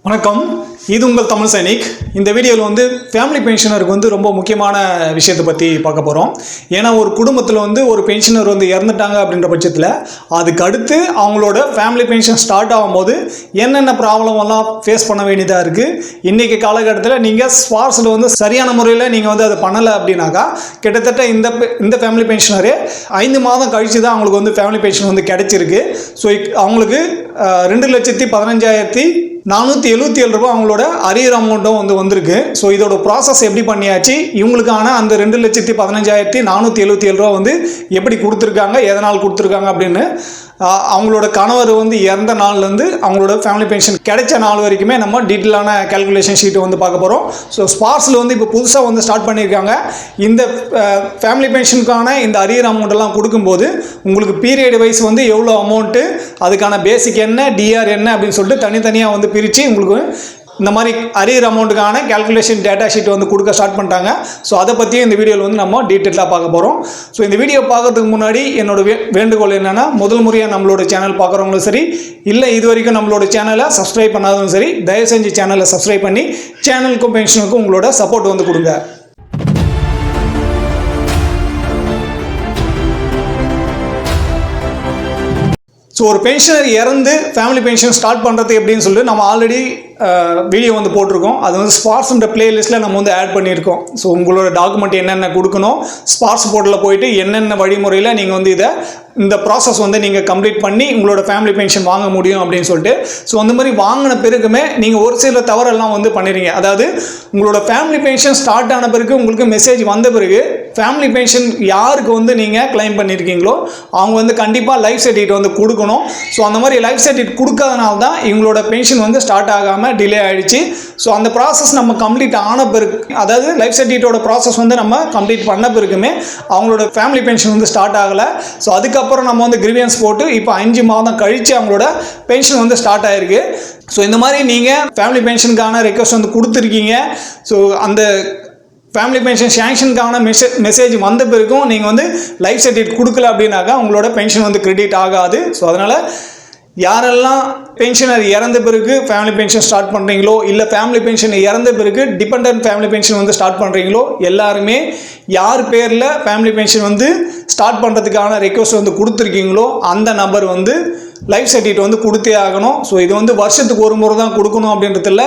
வணக்கம். இது உங்கள் தமிழ் சைனிக். இந்த வீடியோவில் வந்து ஃபேமிலி பென்ஷனருக்கு வந்து ரொம்ப முக்கியமான விஷயத்தை பற்றி பார்க்க போகிறோம். ஏன்னா ஒரு குடும்பத்தில் வந்து ஒரு பென்ஷனர் வந்து இறந்துட்டாங்க அப்படின்ற பட்சத்தில் அதுக்கு அடுத்து அவங்களோட ஃபேமிலி பென்ஷன் ஸ்டார்ட் ஆகும்போது என்னென்ன ப்ராப்ளமெல்லாம் ஃபேஸ் பண்ண வேண்டியதாக இருக்குது. இன்றைக்கி காலகட்டத்தில் நீங்கள் ஸ்பார்ஸில் வந்து சரியான முறையில் நீங்கள் வந்து அதை பண்ணலை அப்படின்னாக்கா கிட்டத்தட்ட இந்த ஃபேமிலி பென்ஷனரே 5 மாதம் கழித்து தான் அவங்களுக்கு வந்து ஃபேமிலி பென்ஷன் வந்து கிடைச்சிருக்கு. ஸோ அவங்களுக்கு 2,15,477 ரூபா அவங்களோட அரியர் அமௌண்ட்டும் வந்து வந்திருக்கு. ஸோ இதோட ப்ராசஸ் எப்படி பண்ணியாச்சு, இவங்களுக்கான அந்த 2,15,477 ரூபா வந்து எப்படி கொடுத்துருக்காங்க, எதனால் கொடுத்துருக்காங்க அப்படின்னு அவங்களோட கணவர் வந்து இறந்த நாள்லேருந்து அவங்களோட ஃபேமிலி பென்ஷன் கிடைச்ச நாள் வரைக்குமே நம்ம டீட்டெயிலான கேல்குலேஷன் ஷீட்டை வந்து பார்க்க போகிறோம். ஸோ ஸ்பார்ஸில் வந்து இப்போ புதுசாக வந்து ஸ்டார்ட் பண்ணியிருக்காங்க. இந்த ஃபேமிலி பென்ஷனுக்கான இந்த அரியர் அமௌண்ட்டெல்லாம் கொடுக்கும்போது உங்களுக்கு பீரியட் வைஸ் வந்து எவ்வளோ அமௌண்ட்டு, அதுக்கான பேசிக் என்ன, டிஆர் என்ன அப்படின்னு சொல்லிட்டு தனித்தனியாக வந்து பிரித்து உங்களுக்கு இந்த மாதிரி அரியர் அமௌண்ட்டுக்கான கேல்குலேஷன் டேட்டா ஷீட் வந்து கொடுக்க ஸ்டார்ட் பண்ணிட்டாங்க. ஸோ அதை பற்றியும் இந்த வீடியோவில் வந்து நம்ம டீட்டெயிலாக பார்க்க போகிறோம். ஸோ இந்த வீடியோ பார்க்கறதுக்கு முன்னாடி என்னோட வேண்டுகோள் என்னென்னா, முதல் முறையாக நம்மளோட சேனல் பார்க்குறவங்களும் சரி, இல்லை இது வரைக்கும் நம்மளோட சேனலை சப்ஸ்கிரைப் பண்ணாதவங்களும் சரி, தயவு செஞ்சு சேனலை சப்ஸ்கிரைப் பண்ணி சேனலுக்கும் பென்ஷனுக்கும் உங்களோட சப்போர்ட் வந்து கொடுங்க. ஸோ ஒரு பென்ஷனர் இறந்து ஃபேமிலி பென்ஷன் ஸ்டார்ட் பண்ணுறது எப்படின்னு சொல்லிட்டு நம்ம ஆல்ரெடி வீடியோ வந்து போட்டிருக்கோம். அது வந்து ஸ்பார்ஸ்ன்ற பிளேலிஸ்ட்டில் நம்ம வந்து ஆட் பண்ணியிருக்கோம். ஸோ உங்களோட டாக்குமெண்ட் என்னென்ன கொடுக்கணும், ஸ்பார்ஸ் போர்ட்டலில் போயிட்டு என்னென்ன வழிமுறையில் நீங்கள் வந்து இந்த ப்ராசஸ் வந்து நீங்கள் கம்ப்ளீட் பண்ணி உங்களோட ஃபேமிலி பென்ஷன் வாங்க முடியும் அப்படின்னு சொல்லிட்டு. ஸோ அந்த மாதிரி வாங்கின பிறகுமே நீங்கள் ஒரு சில தவறெல்லாம் வந்து பண்ணிடுறீங்க. அதாவது உங்களோட ஃபேமிலி பென்ஷன் ஸ்டார்ட் ஆன பிறகு உங்களுக்கு மெசேஜ் வந்த பிறகு ஃபேமிலி பென்ஷன் யாருக்கு வந்து நீங்கள் கிளைம் பண்ணியிருக்கீங்களோ அவங்க வந்து கண்டிப்பாக லைஃப் சர்டிஃபிகேட் வந்து கொடுக்கணும். ஸோ அந்த மாதிரி லைஃப் சர்டிஃபிகேட் கொடுக்காதனால தான் இவங்களோட பென்ஷன் வந்து ஸ்டார்ட் ஆகாமல் டிலே ஆகிடுச்சு. ஸோ அந்த ப்ராசஸ் நம்ம கம்ப்ளீட் ஆன பிறகு, அதாவது லைஃப் சர்டிஃபிகேட்டோட ப்ராசஸ் வந்து நம்ம கம்ப்ளீட் பண்ண பிறகுமே அவங்களோட ஃபேமிலி பென்ஷன் வந்து ஸ்டார்ட் ஆகலை. ஸோ அதுக்கப்புறம் நம்ம வந்து கிரிவியன்ஸ் போட்டு இப்போ 5 மாதம் கழித்து அவங்களோட பென்ஷன் வந்து ஸ்டார்ட் ஆகிருக்கு. ஸோ இந்த மாதிரி நீங்கள் ஃபேமிலி பென்ஷனுக்கான ரெக்வஸ்ட் வந்து கொடுத்துருக்கீங்க. ஸோ அந்த ஃபேமிலி பென்ஷன் சேங்ஷனுக்கான மெசேஜ் வந்த பிறகும் நீங்கள் வந்து லைஃப் சர்டிஃபிகேட் கொடுக்கல அப்படின்னாக்கா உங்களோட பென்ஷன் வந்து கிரெடிட் ஆகாது. ஸோ அதனால் யாரெல்லாம் பென்ஷனர் இறந்த பிறகு ஃபேமிலி பென்ஷன் ஸ்டார்ட் பண்ணுறீங்களோ, இல்லை ஃபேமிலி பென்ஷன் இறந்த பிறகு டிபெண்டன்ட் ஃபேமிலி பென்ஷன் வந்து ஸ்டார்ட் பண்ணுறீங்களோ, எல்லாருமே யார் பேரில் ஃபேமிலி பென்ஷன் வந்து ஸ்டார்ட் பண்ணுறதுக்கான ரெக்வஸ்ட் வந்து கொடுத்துருக்கீங்களோ அந்த நம்பர் வந்து லைஃப் சர்டிஃபிகேட் வந்து கொடுத்தே ஆகணும். ஸோ இது வந்து வருஷத்துக்கு ஒரு முறை தான் கொடுக்கணும் அப்படின்றதில்ல.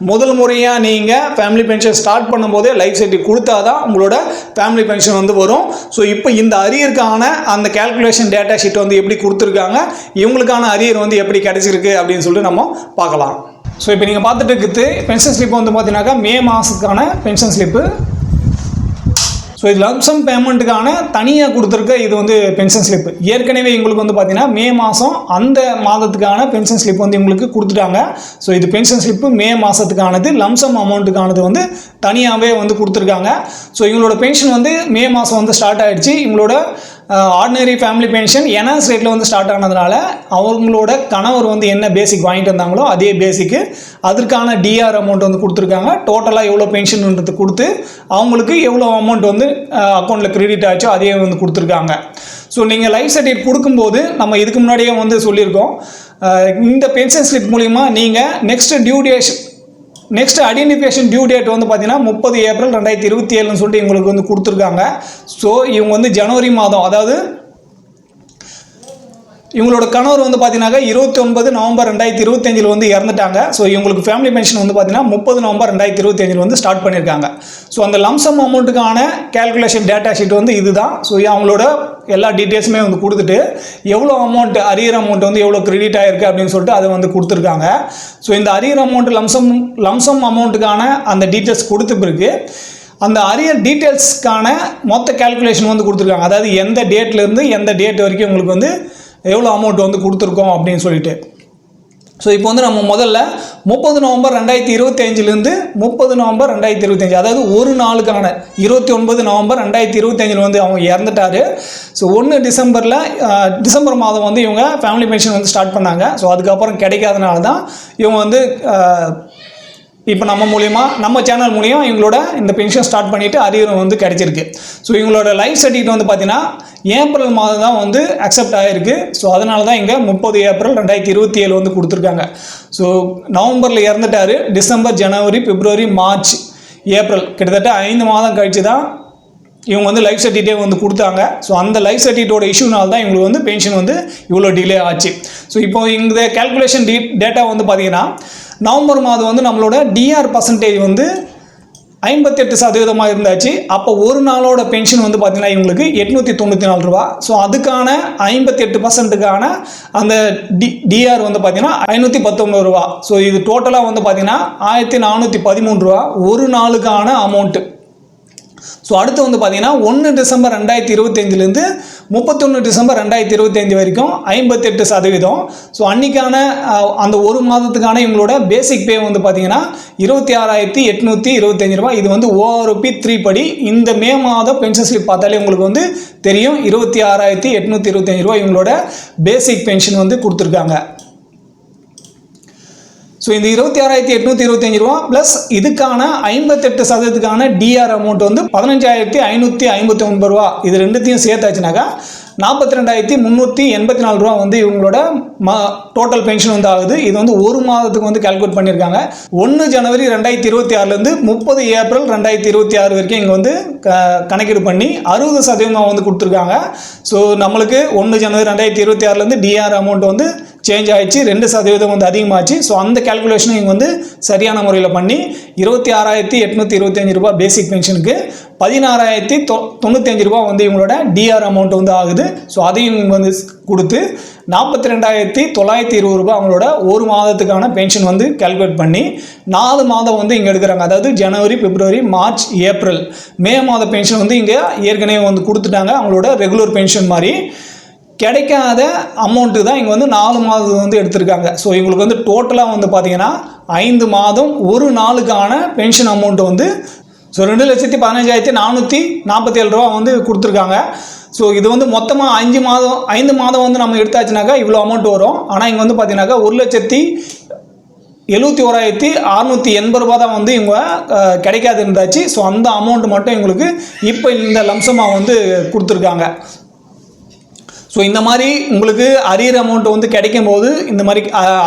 முதல் முறையாக நீங்கள் ஃபேமிலி பென்ஷன் ஸ்டார்ட் பண்ணும்போதே லைஃப் சர்டிஃபிகேட் கொடுத்தா தான் உங்களோட ஃபேமிலி பென்ஷன் வந்து வரும். ஸோ இப்போ இந்த அரியருக்கான அந்த கேல்குலேஷன் டேட்டா ஷீட் வந்து எப்படி கொடுத்துருக்காங்க, இவங்களுக்கான அரியர் வந்து எப்படி கிடைச்சிருக்கு அப்படின்னு சொல்லிட்டு நம்ம பார்க்கலாம். ஸோ இப்போ நீங்கள் பார்த்துட்டு இருக்குது பென்ஷன் ஸ்லிப் வந்து பார்த்தீங்கன்னாக்கா மே மாதத்துக்கான பென்ஷன் ஸ்லிப்பு. ஸோ இது லம்சம் பேமெண்ட்டுக்கான தனியாக கொடுத்துருக்க இது வந்து பென்ஷன் ஸ்லிப்பு. ஏற்கனவே எங்களுக்கு வந்து பார்த்தீங்கன்னா மே மாதம் அந்த மாதத்துக்கான பென்ஷன் ஸ்லிப் வந்து எங்களுக்கு கொடுத்துட்டாங்க. ஸோ இது பென்ஷன் ஸ்லிப்பு மே மாதத்துக்கானது, லம்சம் அமௌண்ட்டுக்கானது வந்து தனியாகவே வந்து கொடுத்துருக்காங்க. ஸோ இவங்களோட பென்ஷன் வந்து மே மாதம் வந்து ஸ்டார்ட் ஆகிடுச்சு. இவங்களோட ஆர்டினரி ஃபேமிலி பென்ஷன் என்ஹான்ஸ் ரேட்டில் வந்து ஸ்டார்ட் ஆனதுனால அவங்களோட கணவர் வந்து என்ன பேசிக் வாங்கிட்டு வந்தாங்களோ அதே பேசிக்கு அதற்கான டிஆர் அமௌண்ட் வந்து கொடுத்துருக்காங்க. டோட்டலாக எவ்வளோ பென்ஷன்ன்றது கொடுத்து அவங்களுக்கு எவ்வளோ அமௌண்ட் வந்து அக்கௌண்ட்டில் கிரெடிட் ஆச்சோ அதே வந்து கொடுத்துருக்காங்க. ஸோ நீங்கள் லைஃப் சர்டிஃபிகேட் கொடுக்கும்போது நம்ம இதுக்கு முன்னாடியே வந்து சொல்லியிருக்கோம், இந்த பென்ஷன் ஸ்லிப் மூலிமா நீங்கள் நெக்ஸ்ட் ஐடென்டிஃபிகேஷன் டியூ டேட் வந்து பார்த்தீங்கன்னா 30 ஏப்ரல் 2027 சொல்லிட்டு இவங்களுக்கு வந்து கொடுத்துருக்காங்க. ஸோ இவங்க வந்து ஜனவரி மாதம், அதாவது இவங்களோட கணவர் வந்து பார்த்தீங்கன்னா 29 நவம்பர் 2025 வந்து இறந்துட்டாங்க. ஸோ இவங்களுக்கு ஃபேமிலி பென்ஷன் வந்து பார்த்தீங்கன்னா 30 நவம்பர் 2025 வந்து ஸ்டார்ட் பண்ணியிருக்காங்க. ஸோ அந்த லம்சம் அமௌண்ட்டுக்கான கேல்குலேஷன் டேட்டா ஷீட் வந்து இதுதான். ஸோ அவங்களோட எல்லா டீட்டெயில்ஸுமே வந்து கொடுத்துட்டு எவ்வளோ அமௌண்ட் அரியர் அமௌண்ட் வந்து எவ்வளோ கிரெடிட் ஆகிருக்கு அப்படின்னு சொல்லிட்டு அதை வந்து கொடுத்துருக்காங்க. ஸோ இந்த அரியர் அமௌண்ட் லம்சம் அமௌண்ட்டுக்கான அந்த டீட்டெயில்ஸ் கொடுத்த பிறகு அந்த அரியர் டீட்டெயில்ஸ்க்கான மொத்த கேல்குலேஷன் வந்து கொடுத்துருக்காங்க. அதாவது எந்த டேட்லேருந்து எந்த டேட் வரைக்கும் உங்களுக்கு வந்து எவ்வளோ அமௌண்ட் வந்து கொடுத்துருக்கோம் அப்படின்னு சொல்லிட்டு. ஸோ இப்போ வந்து நம்ம முதல்ல 30 நவம்பர் 2025 30 நவம்பர் 2025, அதாவது ஒரு நாளுக்கான 29 நவம்பர் 2025 வந்து அவங்க இறந்துட்டாரு. ஸோ 1 டிசம்பர் மாதம் வந்து இவங்க ஃபேமிலி பென்ஷன் வந்து ஸ்டார்ட் பண்ணாங்க. ஸோ அதுக்கப்புறம் கிடைக்காதனால தான் இவங்க வந்து இப்போ நம்ம சேனல் மூலிமா இவங்களோட இந்த பென்ஷன் ஸ்டார்ட் பண்ணிவிட்டு அரியரும் வந்து கிடைச்சிருக்கு. ஸோ இவங்களோட லைஃப் சர்டிஃபிகேட் வந்து பார்த்தீங்கன்னா ஏப்ரல் மாதம் தான் வந்து அக்செப்ட் ஆகிருக்கு. ஸோ அதனால தான் இங்கே 30 ஏப்ரல் 2027 வந்து கொடுத்துருக்காங்க. ஸோ நவம்பரில் இறந்துட்டார். டிசம்பர், ஜனவரி, பிப்ரவரி, மார்ச், ஏப்ரல் கிட்டத்தட்ட 5 மாதம் கழிச்சு தான் இவங்க வந்து லைஃப் சர்டிஃபிகேட்டே வந்து கொடுத்தாங்க. ஸோ அந்த லைஃப் சர்டிஃபிகேட்டோட இஷ்யூனால தான் இவங்களுக்கு வந்து பென்ஷன் வந்து இவ்வளோ டிலே ஆச்சு. ஸோ இப்போ இந்த கேல்குலேஷன் டேட்டா வந்து பார்த்தீங்கன்னா நவம்பர் மாதம் வந்து நம்மளோட டிஆர் பர்சன்டேஜ் வந்து 58% இருந்தாச்சு. அப்போ ஒரு நாளோட பென்ஷன் வந்து பார்த்தீங்கன்னா இவங்களுக்கு 894 ரூபா. ஸோ அதுக்கான 58%க்கான அந்த டிஆர் வந்து பார்த்தீங்கன்னா 519 ரூபா. ஸோ இது டோட்டலாக வந்து பார்த்தீங்கன்னா 1413 ரூபா ஒரு நாளுக்கான அமௌண்ட்டு. ஸோ அடுத்து வந்து பார்த்தீங்கன்னா 1 டிசம்பர் 2025லேருந்து 31 டிசம்பர் 2025 வரைக்கும் 58%. ஸோ அன்றைக்கான அந்த ஒரு மாதத்துக்கான இவங்களோட பேசிக் பே வந்து பார்த்தீங்கன்னா 26,825 ரூபா. இது வந்து ORP 3 படி இந்த மே மாதம் பென்ஷன் ஸ்லிப் பார்த்தாலே உங்களுக்கு வந்து தெரியும் 26,825 ரூபா இவங்களோட பேசிக் பென்ஷன் வந்து கொடுத்துருக்காங்க. ஸோ இந்த 26,825 ரூபா ப்ளஸ் இதுக்கான 58%க்கான டிஆர் அமௌண்ட் வந்து 15,559 ரூபா. இது ரெண்டுத்தையும் சேர்த்தாச்சுனாக்கா 42,384 ரூபா வந்து இவங்களோட டோட்டல் பென்ஷன் வந்து ஆகுது. இது வந்து ஒரு மாதத்துக்கு வந்து கால்குலேட் பண்ணியிருக்காங்க. 1 ஜனவரி 2026லேருந்து 30 ஏப்ரல் 2026 வரைக்கும் இங்கே வந்து கணக்கீடு பண்ணி 60% வந்து கொடுத்துருக்காங்க. ஸோ நம்மளுக்கு 1 ஜனவரி 2026லேருந்து டிஆர் அமௌண்ட் வந்து சேஞ்ச் ஆகிடுச்சு, 2% வந்து அதிகமாச்சு. ஸோ அந்த கேல்குலேஷனை இங்கே வந்து சரியான முறையில் பண்ணி 26,825 ரூபா பேசிக் பென்ஷனுக்கு 16,095 ரூபா வந்து இவங்களோட டிஆர் அமௌண்ட் வந்து ஆகுது. ஸோ அதையும் இவங்க வந்து கொடுத்து 42,920 ரூபா அவங்களோட ஒரு மாதத்துக்கான பென்ஷன் வந்து கால்குலேட் பண்ணி 4 மாதம் வந்து இங்கே எடுக்கிறாங்க. அதாவது ஜனவரி, பிப்ரவரி, மார்ச், ஏப்ரல், மே மாத பென்ஷன் வந்து இங்கே ஏற்கனவே வந்து கொடுத்துட்டாங்க. அவங்களோட ரெகுலர் பென்ஷன் மாதிரி கிடைக்காத அமௌண்ட்டு தான் இங்கே வந்து 4 மாதம் வந்து எடுத்திருக்காங்க. ஸோ இவங்களுக்கு வந்து டோட்டலாக வந்து பார்த்தீங்கன்னா 5 மாதம் ஒரு நாளுக்கான பென்ஷன் அமௌண்ட்டு வந்து 2,15,447 ரூபா வந்து கொடுத்துருக்காங்க. ஸோ இது வந்து மொத்தமாக 5 மாதம் வந்து நம்ம எடுத்தாச்சுனாக்கா இவ்வளோ அமௌண்ட் வரும். ஆனால் இங்கே வந்து பார்த்தீங்கன்னாக்கா 1,71,680 ரூபா தான் வந்து இவங்க கிடைக்காது இருந்தாச்சு. ஸோ அந்த அமௌண்ட் மட்டும் இவங்களுக்கு இப்போ இந்த லம்சமாக வந்து கொடுத்துருக்காங்க. ஸோ இந்த மாதிரி உங்களுக்கு அரியர் அமௌண்ட் வந்து கிடைக்கும் போது இந்த மாதிரி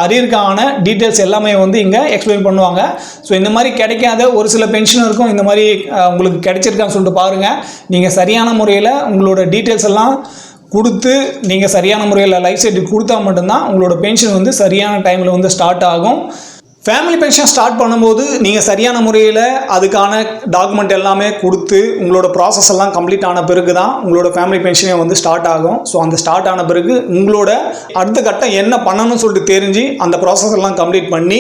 அரியருக்கான டீட்டெயில்ஸ் எல்லாமே வந்து இங்கே எக்ஸ்பிளைன் பண்ணுவாங்க. ஸோ இந்த மாதிரி கிடைக்காத ஒரு சில பென்ஷனருக்கும் இந்த மாதிரி உங்களுக்கு கிடைச்சிருக்கான்னு சொல்லிட்டு பாருங்கள். நீங்கள் சரியான முறையில் உங்களோட டீட்டெயில்ஸ் எல்லாம் கொடுத்து நீங்கள் சரியான முறையில் லைஃப் சர்டிஃபிகேட் கொடுத்தா மட்டும்தான் உங்களோட பென்ஷன் வந்து சரியான டைமில் வந்து ஸ்டார்ட் ஆகும். ஃபேமிலி பென்ஷன் ஸ்டார்ட் பண்ணும்போது நீங்கள் சரியான முறையில் அதுக்கான டாக்குமெண்ட் எல்லாமே கொடுத்து உங்களோட ப்ராசஸ் எல்லாம் கம்ப்ளீட் ஆன பிறகு தான் உங்களோட ஃபேமிலி பென்ஷனே வந்து ஸ்டார்ட் ஆகும். ஸோ அந்த ஸ்டார்ட் ஆன பிறகு உங்களோட அடுத்த கட்டம் என்ன பண்ணணும்னு சொல்லிட்டு தெரிஞ்சு அந்த ப்ராசஸ் எல்லாம் கம்ப்ளீட் பண்ணி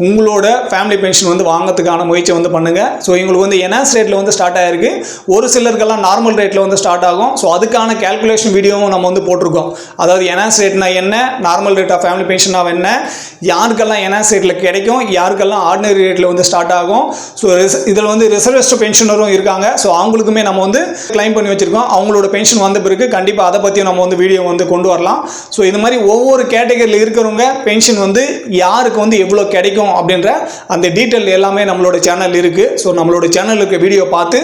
உங்களோட ஃபேமிலி பென்ஷன் வந்து வாங்கிறதுக்கான முயற்சி வந்து பண்ணுங்கள். ஸோ இவங்களுக்கு வந்து என்ஹான்ஸ் ரேட்டில் வந்து ஸ்டார்ட் ஆகிருக்கு. ஒரு சிலருக்கெல்லாம் நார்மல் ரேட்டில் வந்து ஸ்டார்ட் ஆகும். ஸோ அதுக்கான கேல்குலேஷன் வீடியோவும் நம்ம வந்து போட்டிருக்கோம். அதாவது என்ஹான்ஸ் ரேட்னா என்ன, நார்மல் ரேட் ஆஃப் ஃபேமிலி பென்ஷனாக என்ன, யாருக்கெல்லாம் என்ஹான்ஸ் ரேட்டில் கிடைக்கும், யாருக்கெல்லாம் ஆர்டினரி ரேட்டில் வந்து ஸ்டார்ட் ஆகும். ஸோ இதில் வந்து ரிசர்வேஸ்ட் பென்ஷனரும் இருக்காங்க. ஸோ அவங்களுக்குமே நம்ம வந்து கிளைம் பண்ணி வச்சுருக்கோம். அவங்களோட பென்ஷன் வந்த பிறகு கண்டிப்பாக அதை பற்றியும் நம்ம வந்து வீடியோ வந்து கொண்டு வரலாம். ஸோ இந்த மாதிரி ஒவ்வொரு கேட்டகரியில் இருக்கிறவங்க பென்ஷன் வந்து யாருக்கு வந்து எவ்வளோ கிடைக்கும் அப்படின்ற அந்த டீட்டெயில் எல்லாமே நம்மளோட சேனல் இருக்குது. ஸோ நம்மளோட சேனலுக்கு வீடியோ பார்த்து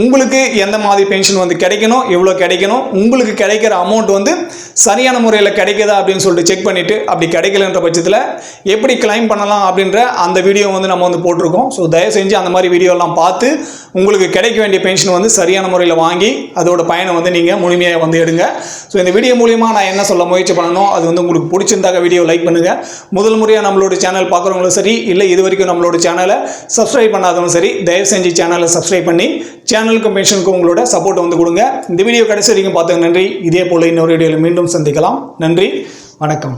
உங்களுக்கு எந்த மாதிரி பென்ஷன் வந்து கிடைக்கணும், எவ்வளோ கிடைக்கணும், உங்களுக்கு கிடைக்கிற அமௌண்ட் வந்து சரியான முறையில் கிடைக்குதா அப்படின்னு சொல்லிட்டு செக் பண்ணிவிட்டு அப்படி கிடைக்கலன்ற பட்சத்தில் எப்படி கிளைம் பண்ணலாம் அப்படின்ற அந்த வீடியோ வந்து நம்ம வந்து போட்டிருக்கோம். ஸோ தயவு செஞ்சு அந்த மாதிரி வீடியோலாம் பார்த்து உங்களுக்கு கிடைக்க வேண்டிய பென்ஷன் வந்து சரியான முறையில் வாங்கி அதோட பயனை வந்து நீங்கள் முழுமையாக வந்து எடுங்க. ஸோ இந்த வீடியோ மூலிமா நான் என்ன சொல்ல முயற்சி பண்ணணும், அது வந்து உங்களுக்கு பிடிச்சிருந்தாக்க வீடியோ லைக் பண்ணுங்கள். முதல் முறையாக நம்மளோட சேனல் பார்க்குறவங்களும் சரி, இல்லை இது வரைக்கும் நம்மளோட சேனலை சப்ஸ்கிரைப் பண்ணாதவங்களும் சரி, தயவு செஞ்சு சேனலை சப்ஸ்கிரைப் பண்ணி சேனலுக்கும் பென்ஷனுக்கும் உங்களோட சப்போர்ட் வந்து கொடுங்க. இந்த வீடியோ கடைசி வரைக்கும் பார்த்தது நன்றி. இதே போல் இன்னொரு வீடியோவில் மீண்டும் சந்திக்கலாம். நன்றி, வணக்கம்.